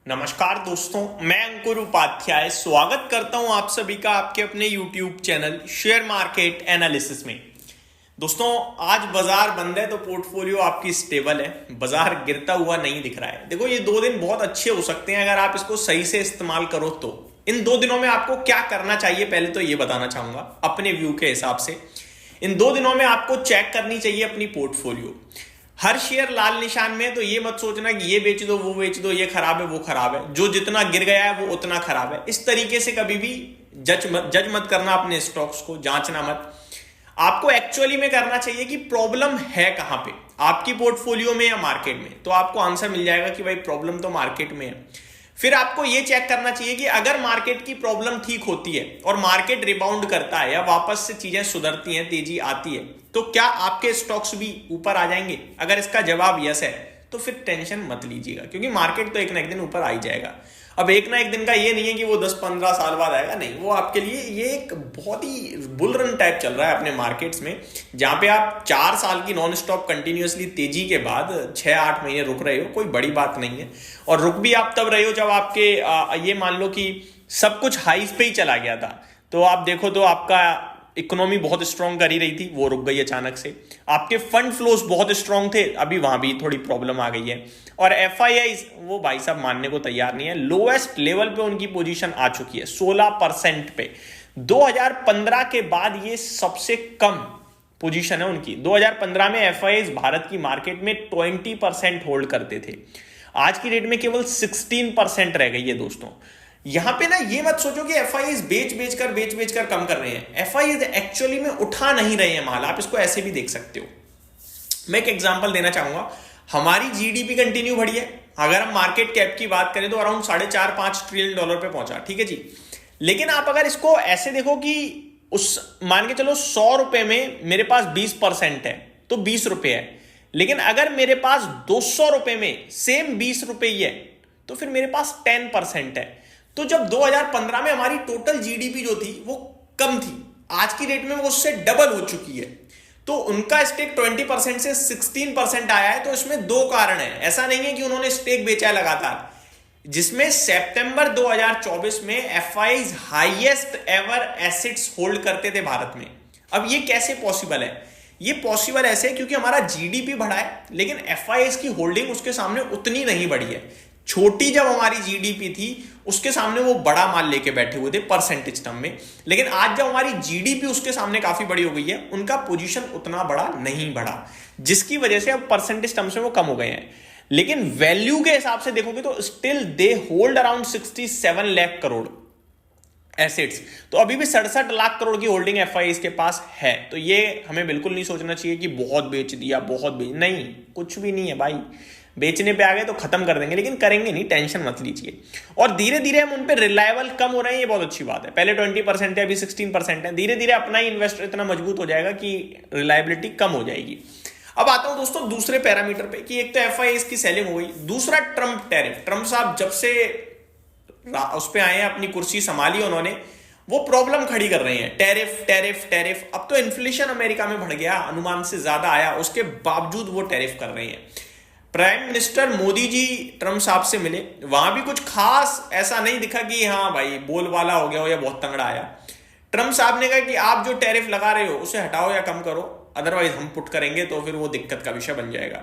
नमस्कार दोस्तों, मैं अंकुर उपाध्याय स्वागत करता हूं आप सभी का आपके अपने YouTube channel share market analysis में। दोस्तों, आज बाजार बंद है तो पोर्टफोलियो आपकी स्टेबल है, बाजार गिरता हुआ नहीं दिख रहा है। देखो, ये 2 दिन बहुत अच्छे हो सकते हैं अगर आप इसको सही से इस्तेमाल करो तो। इन 2 दिनों में आपको क्या करना चाहिए पहले तो ये बताना चाहूंगा अपने व्यू के हिसाब से। इन 2 दिनों में आपको चेक करनी चाहिए अपनी पोर्टफोलियो। हर शेयर लाल निशान में है तो ये मत सोचना कि ये बेच दो वो बेच दो, ये खराब है वो खराब है, जो जितना गिर गया है वो उतना खराब है। इस तरीके से कभी भी जज मत करना अपने स्टॉक्स को, जांचना मत। आपको एक्चुअली में करना चाहिए कि प्रॉब्लम है कहां पे, आपकी पोर्टफोलियो में या मार्केट में। तो आपको आंसर मिल जाएगा कि भाई प्रॉब्लम तो मार्केट में है। फिर आपको यह चेक करना चाहिए कि अगर मार्केट की प्रॉब्लम ठीक होती है और मार्केट रिबाउंड करता है या वापस से चीजें सुधरती हैं, तेजी आती है, तो क्या आपके स्टॉक्स भी ऊपर आ जाएंगे? अगर इसका जवाब यस है तो फिर टेंशन मत लीजिएगा, क्योंकि मार्केट तो एक ना एक दिन ऊपर आ ही जाएगा। अब एक ना एक दिन का ये नहीं है कि वो 10-15 साल बाद आएगा, नहीं। वो आपके लिए ये एक बहुत ही बुल रन टाइप चल रहा है अपने मार्केट्स में, जहां पे आप 4 साल की नॉन स्टॉप कंटिन्यूअसली तेजी के बाद 6-8 महीने रुक रहे हो, कोई बड़ी बात नहीं है। और रुक भी आप तब रहे हो जब आपके ये मान लो कि सब कुछ हाइस पे ही चला गया था। तो आप देखो तो आपका इकोनॉमी बहुत स्ट्रांग कर ही रही थी, वो रुक गई अचानक से। आपके फंड फ्लोज बहुत स्ट्रांग थे, अभी वहां भी थोड़ी प्रॉब्लम आ गई है। और एफआईआई वो भाई साहब मानने को तैयार नहीं है, लोएस्ट लेवल पे उनकी पोजीशन आ चुकी है 16% पे। 2015 के बाद ये सबसे कम पोजीशन है उनकी। 2015 में एफआईआई भारत की मार्केट में 20% होल्ड करते थे, आज की डेट में केवल 16% रह गई है दोस्तों। यहां पे ना ये मत सोचो कि एफआईआई बेच कर कम कर रहे हैं। एफआईआई एक्चुअली में उठा नहीं रहे हैं माल, आप इसको ऐसे भी देख सकते हो। मैं एक एग्जांपल देना चाहूंगा। हमारी जीडीपी कंटिन्यू बढ़ी है, अगर हम मार्केट कैप की बात करें तो अराउंड $4.5-5 ट्रिलियन पे पहुंचा, ठीक है जी। लेकिन आप अगर इसको ऐसे देखो कि उस मान के चलो 100 रुपए में मेरे पास 20% है तो 20 रुपए है। लेकिन अगर मेरे पास 200 रुपए में सेम 20 रुपए ही है तो फिर मेरे पास 10% है। तो जब 2015 में हमारी टोटल जीडीपी जो थी वो कम थी, आज की डेट में वो उससे डबल हो चुकी है। तो उनका स्टेक 20% से 16% आया है। तो इसमें 2 कारण है। ऐसा नहीं है कि उन्होंने स्टेक बेचा है लगातार, जिसमें सितंबर 2024 में FII highest ever assets hold करते थे भारत में। अब ये कैसे पॉसिबल है? ये पॉसिबल ऐसे क्योंकि हमारा जीडीपी बढ़ा है, लेकिन एफआईआई की होल्डिंग उसके सामने उतनी नहीं बढ़ी है। छोटी जब हमारी जीडीपी थी उसके सामने वो बड़ा माल लेके बैठे हुए थे परसेंटेज टर्म में, लेकिन आज जब हमारी जीडीपी उसके सामने काफी बड़ी हो गई है, उनका पोजीशन उतना बड़ा नहीं बढ़ा, जिसकी वजह से अब परसेंटेज टर्म से वो कम हो गए हैं। लेकिन वैल्यू के हिसाब से देखोगे तो still they hold around 67 lakh crore assets. तो अभी भी 67 लाख करोड़ की होल्डिंग एफआईआई के पास है। तो ये हमें बिल्कुल नहीं सोचना चाहिए कि बहुत बेच दिया, नहीं, कुछ भी नहीं है भाई। बेचने पे आ गए तो खत्म कर देंगे, लेकिन करेंगे नहीं, टेंशन मत लीजिए। और धीरे धीरे हम उन पे रिलायबल कम हो रहे हैं, ये बहुत अच्छी बात है। पहले 20% है, अभी 16% है। धीरे धीरे अपना ही इन्वेस्टर इतना मजबूत हो जाएगा कि रिलायबिलिटी कम हो जाएगी। अब आता हूं दोस्तों दूसरे पैरामीटर पे कि एक तो एफआईआई की सेलिंग हो गई, दूसरा ट्रम्प टैरिफ। ट्रम्प साहब जब से उस पे आए हैं, अपनी कुर्सी संभाली उन्होंने, वो प्रॉब्लम खड़ी कर रहे हैं। Tariff tariff tariff. अब तो इन्फ्लेशन अमेरिका में बढ़ गया, अनुमान से ज्यादा आया, उसके बावजूद वो टैरिफ कर रहे हैं। Prime minister Modi ji Trump साहब से मिले, वहां भी कुछ खास ऐसा नहीं दिखा कि हाँ भाई बोलबाला हो गया हो या बहुत तंगड़ा आया। ट्रम्प साहब ने कहा कि आप जो टैरिफ लगा रहे हो उसे हटाओ या कम करो, अदरवाइज हम पुट करेंगे, तो फिर वो दिक्कत का विषय बन जाएगा।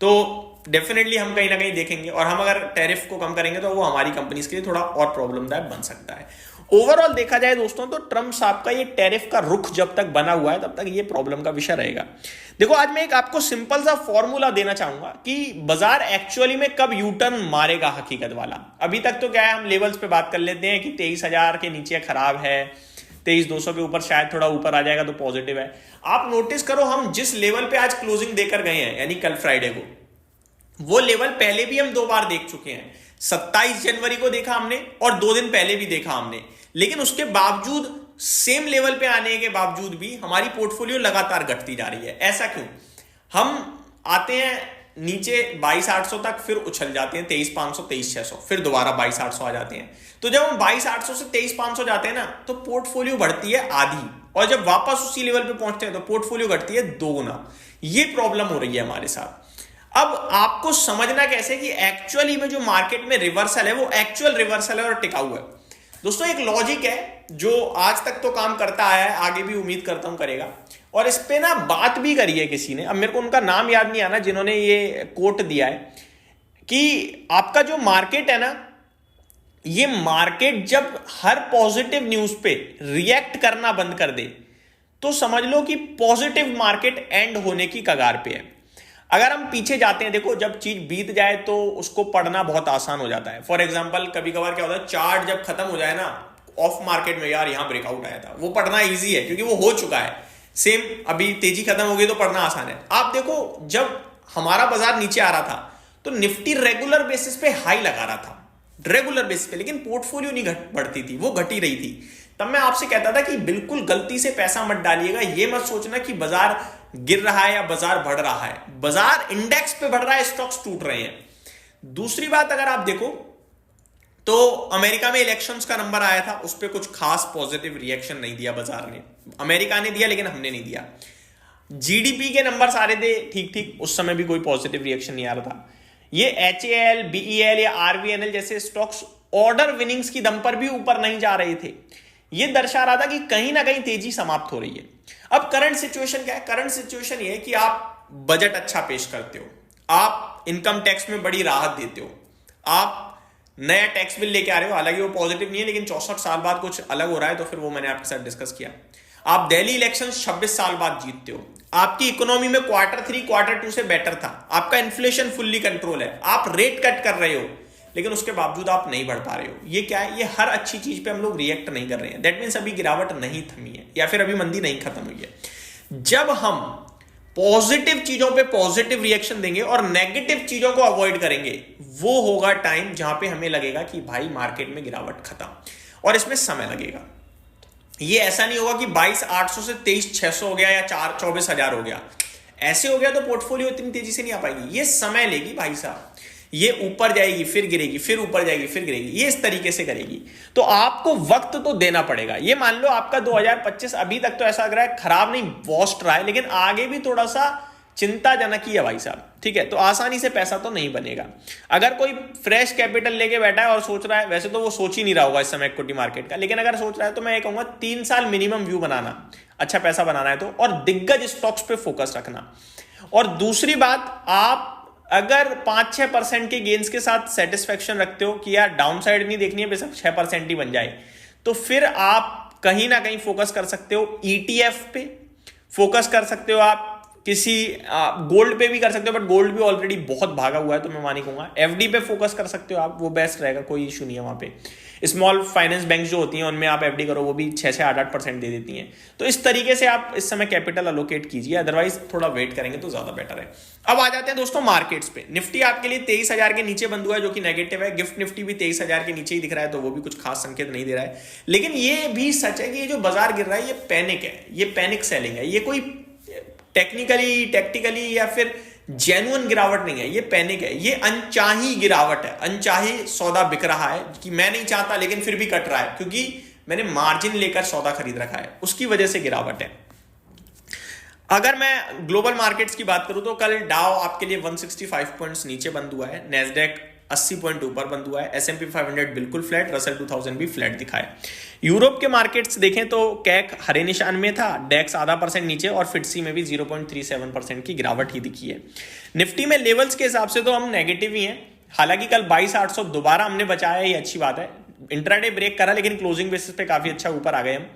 तो डेफिनेटली हम कहीं ना कहीं देखेंगे, और हम अगर टैरिफ को कम करेंगे तो वो हमारी कंपनीज के लिए थोड़ा और प्रॉब्लमदायक बन सकता है। ओवरऑल देखा जाए दोस्तों तो ट्रम्प साहब का ये टैरिफ का रुख जब तक बना हुआ है तब तक ये प्रॉब्लम का विषय रहेगा। देखो, आज मैं एक आपको सिंपल सा फॉर्मूला देना चाहूंगा कि बाजार एक्चुअली में कब यू टर्न मारेगा हकीकत वाला। अभी तक तो क्या है, हम लेवल्स पे बात कर लेते हैं कि 23,000 के नीचे खराब है, 23,200 के ऊपर शायद थोड़ा ऊपर आ जाएगा तो पॉजिटिव है। आप नोटिस करो, हम जिस लेवल पे आज क्लोजिंग देकर गए हैं, यानी कल फ्राइडे को, वो लेवल पहले भी हम 2 बार देख चुके हैं। 27 जनवरी को देखा हमने और 2 दिन पहले भी देखा हमने। लेकिन उसके बावजूद, सेम लेवल पे आने के बावजूद भी हमारी पोर्टफोलियो लगातार घटती जा रही है। ऐसा क्यों? हम आते हैं नीचे 22,800 तक, फिर उछल जाते हैं 23,500, 23,600, फिर दोबारा 22,800 आ जाते हैं। तो जब हम 22,800 से 23,500 जाते हैं ना, तो पोर्टफोलियो बढ़ती है आधी, और जब वापस उसी लेवल पे पहुंचते हैं तो पोर्टफोलियो घटती है 2 गुना। ये प्रॉब्लम हो रही है हमारे साथ। अब आपको समझना कैसे कि एक्चुअली में जो मार्केट में रिवर्सल है वो एक्चुअल रिवर्सल है और टिकाऊ है। दोस्तों एक लॉजिक है जो आज तक तो काम करता आया है, आगे भी उम्मीद करता हूं करेगा, और इस पे ना बात भी करी है किसी ने, अब मेरे को उनका नाम याद नहीं आना, जिन्होंने ये कोट दिया है कि आपका जो मार्केट है ना, ये मार्केट जब हर पॉजिटिव न्यूज पे रिएक्ट करना बंद कर दे तो समझ लो कि पॉजिटिव मार्केट एंड होने की कगार पे है। अगर हम पीछे जाते हैं, देखो जब चीज बीत जाए तो उसको पढ़ना बहुत आसान हो जाता है। फॉर एग्जांपल कभी कभार क्या होता है, चार्ट जब खत्म हो जाए ना ऑफ मार्केट में, यार यहां ब्रेकआउट आया था, वो पढ़ना इजी है क्योंकि वो हो चुका है। सेम अभी तेजी खत्म हो गई तो पढ़ना आसान है। आप देखो जब हमारा बाजार नीचे आ रहा था तो निफ्टी रेगुलर बेसिस पे हाई लगा रहा था, रेगुलर बेसिस पे, लेकिन पोर्टफोलियो नहीं बढ़ती थी, वो घटी रही थी। तब मैं आपसे कहता था कि बिल्कुल गलती से पैसा मत डालिएगा, ये मत सोचना कि बाजार गिर रहा है या बाजार बढ़ रहा है। बाजार इंडेक्स पे बढ़ रहा है, स्टॉक्स टूट रहे हैं। दूसरी बात अगर आप देखो तो अमेरिका में इलेक्शंस का नंबर आया था, उस पर कुछ खास पॉजिटिव रिएक्शन नहीं दिया बाजार ने। अमेरिका ने दिया लेकिन हमने नहीं दिया। जीडीपी के नंबर सारे थे ठीक ठीक, उस समय भी कोई पॉजिटिव रिएक्शन नहीं आ रहा था। ये HAL, BEL या RVNL जैसे स्टॉक्स ऑर्डर विनिंग्स की दम पर भी ऊपर नहीं जा रहे थे। ये दर्शा रहा था कि कहीं ना कहीं तेजी समाप्त हो रही है। अब करंट सिचुएशन क्या है? करंट सिचुएशन ये है कि आप बजट अच्छा पेश करते हो, आप इनकम टैक्स में बड़ी राहत देते हो, आप नया टैक्स बिल लेके आ रहे हो, हालांकि वो पॉजिटिव नहीं है लेकिन 64 साल बाद कुछ अलग हो रहा है, तो फिर वो मैंने आपके साथ डिस्कस किया। आप दिल्ली इलेक्शन 26 साल बाद जीतते हो, आपकी इकोनॉमी में Q3 Q2 से बेटर था, आपका इन्फ्लेशन फुल्ली कंट्रोल है, आप रेट कट कर रहे हो, लेकिन उसके बावजूद आप नहीं बढ़ पा रहे हो। ये क्या है? ये हर अच्छी चीज पे हम लोग रिएक्ट नहीं कर रहे हैं। दैट मीन्स अभी गिरावट नहीं थमी है या फिर अभी मंदी नहीं खत्म हुई है। जब हम पॉजिटिव चीजों पे पॉजिटिव रिएक्शन देंगे और नेगेटिव चीजों को अवॉइड करेंगे, वो होगा टाइम जहां पे हमें लगेगा कि भाई मार्केट में गिरावट खत्म, और इसमें समय लगेगा। ये ऐसा नहीं होगा कि 22,800 से 23,600 हो गया या 24,000 हो गया, ऐसे हो गया तो पोर्टफोलियो इतनी तेजी से नहीं आ पाएगी। ये समय लेगी भाई साहब, ये ऊपर जाएगी फिर गिरेगी, फिर ऊपर जाएगी फिर गिरेगी, ये इस तरीके से करेगी। तो आपको वक्त तो देना पड़ेगा। ये मान लो आपका 2025 अभी तक तो ऐसा लग रहा है खराब नहीं, वर्स्ट रहा है, लेकिन आगे भी थोड़ा सा चिंताजनक ही है भाई साहब, ठीक है। तो आसानी से पैसा तो नहीं बनेगा। अगर कोई फ्रेश कैपिटल लेके बैठा है और सोच रहा है, वैसे तो वो सोच ही नहीं रहा होगा इस समय इक्विटी मार्केट का, लेकिन अगर सोच रहा है तो मैं ये कहूंगा 3 साल मिनिमम व्यू बनाना, अच्छा पैसा बनाना है तो, और दिग्गज स्टॉक्स पे फोकस रखना। और दूसरी बात, आप अगर 5-6% के गेन्स के साथ सेटिस्फेक्शन रखते हो कि यार डाउन साइड नहीं देखनी है, बेशक 6% ही बन जाए, तो फिर आप कहीं ना कहीं फोकस कर सकते हो ETF पे, फोकस कर सकते हो आप किसी गोल्ड पे भी कर सकते हो, बट गोल्ड भी ऑलरेडी बहुत भागा हुआ है तो मैं मानी कहूंगा। FD पे फोकस कर सकते हो आप, वो बेस्ट रहेगा, कोई इशू नहीं है वहां पे। स्मॉल फाइनेंस बैंक जो होती हैं उनमें आप FD करो, वो भी 6-8% दे देती हैं। तो इस तरीके से आप इस समय कैपिटल अलोकेट कीजिए, अदरवाइज थोड़ा वेट करेंगे तो ज्यादा बेटर है। अब आ जाते हैं दोस्तों मार्केट्स पे। निफ्टी आपके लिए 23,000 के नीचे बंद हुआ है, जो कि नेगेटिव है। गिफ्ट निफ्टी भी 23,000 के नीचे ही दिख रहा है, तो वो भी कुछ खास संकेत नहीं दे रहा है। लेकिन ये भी सच है कि ये जो बाजार गिर रहा है ये पैनिक है, ये पैनिक सेलिंग है, ये कोई टेक्निकली टैक्टिकली या फिर जेन्युइन गिरावट नहीं है, ये पैनिक है, ये अनचाही गिरावट है। अनचाही सौदा बिक रहा है कि मैं नहीं चाहता लेकिन फिर भी कट रहा है, क्योंकि मैंने मार्जिन लेकर सौदा खरीद रखा है, उसकी वजह से गिरावट है। अगर मैं ग्लोबल मार्केट्स की बात करूं तो कल डाउ आपके लिए 165 पॉइंट्स नीचे बंद हुआ है, नेस्डैक 80 पॉइंट ऊपर बंद हुआ है, S&P 500 बिल्कुल फ्लैट, रसल 2000 भी फ्लैट दिखाए। यूरोप के मार्केट्स देखें तो कैक हरे निशान में था, डेक्स आधा % नीचे, और फिटसी में भी 0.37% की गिरावट ही दिखी है। निफ्टी में लेवल्स के हिसाब से तो हम नेगेटिव ही हैं, हालांकि कल 22,800 दोबारा हमने बचाया, ये अच्छी बात है। इंट्राडे ब्रेक करा लेकिन क्लोजिंग बेसिस पे काफी अच्छा ऊपर आ गए हम।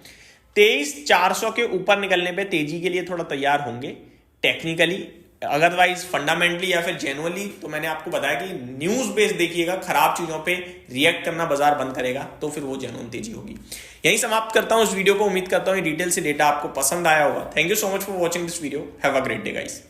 23,400 के ऊपर निकलने पे तेजी के लिए थोड़ा तैयार होंगे टेक्निकली, अदरवाइज फंडामेंटली या फिर जेन्युइनली तो मैंने आपको बताया कि न्यूज बेस देखिएगा, खराब चीजों पे रिएक्ट करना बाजार बंद करेगा तो फिर वो जेन्युइन तेजी होगी। यही समाप्त करता हूं इस वीडियो को। उम्मीद करता हूं डिटेल से डेटा आपको पसंद आया होगा। Thank you so much for watching this video. Have a great day guys.